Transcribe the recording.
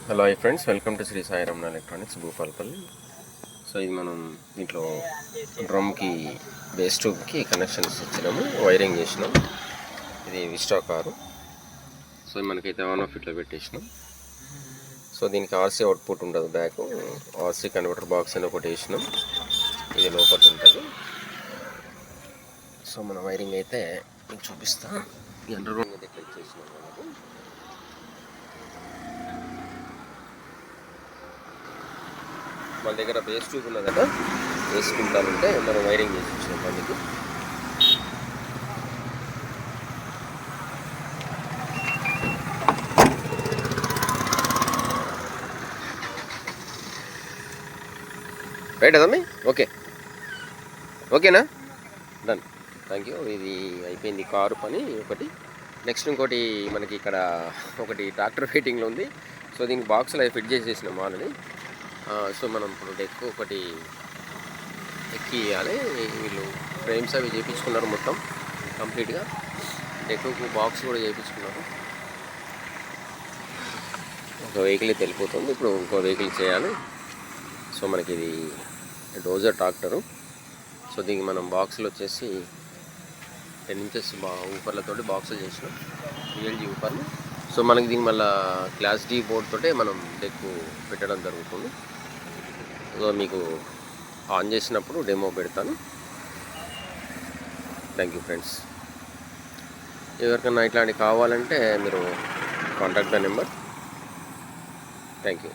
Hello hi friends, welcome to Shri Sai Ramana electronics Bhupalpalli. So ఇది మనం దీంట్లో డ్రమ్కి బేస్ ట్యూబ్కి కనెక్షన్స్ ఇచ్చినాము, వైరింగ్ చేసినాం. ఇది విస్టా కారు. సో మనకైతే ఆన్ ఆఫ్ ఇట్లా పెట్టేసినాం. సో దీనికి ఆర్సీ అవుట్పుట్ ఉండదు, బ్యాక్ ఆర్సీ కన్వర్టర్ బాక్స్ అని ఒకటి వేసినాం. ఇది లోపల ఉంటుంది. సో మన వైరింగ్ అయితే మీకు చూపిస్తాను. ఈ అండర్ గ్రౌండ్ అయితే క్లిక్ చేసినాం. మనకు మన దగ్గర బేస్ ట్యూబ్ ఉన్నది కదా, వేసుకుంటానంటే మనం వైరింగ్ చేసి ఇచ్చినాం. దానికి రైట్ అదమ్మి. ఓకేనా, డన్, థ్యాంక్ యూ. ఇది అయిపోయింది కారు పని ఒకటి. నెక్స్ట్ ఇంకోటి మనకి ఇక్కడ ఒకటి ట్రాక్టర్ ఫిట్టింగ్లో ఉంది. సో దీనికి బాక్స్లో ఫిట్ చేసేసినాం ఆల్రెడీ. సో మనం ఇప్పుడు డెక్ ఒకటి ఎక్కి ఇవ్వాలి. వీళ్ళు ఫ్రేమ్స్ అవి చేయించుకున్నారు మొత్తం కంప్లీట్గా. డెక్కు బాక్స్ కూడా చేయించుకున్నారు. ఒక వెహికల్ వెళ్ళిపోతుంది, ఇప్పుడు ఇంకో వెహికల్ చేయాలి. సో మనకి ఇది డోజర్ ట్రాక్టరు. సో దీనికి మనం బాక్సులు వచ్చేసి 10 ఇంచెస్ ఊపర్లతోటి బాక్సులు చేసినాం, రియల్జీ ఊపర్లు. సో మనకి దీనికి మళ్ళీ క్లాస్ డి బోర్డ్ తోటే మనం డెక్కు పెట్టడం జరుగుతుంది. సో మీకు ఆన్ చేసినప్పుడు డెమో పెడతాను. Thank you friends. ఎవరికైనా ఇట్లాంటివి కావాలంటే మీరు contact the number. Thank you.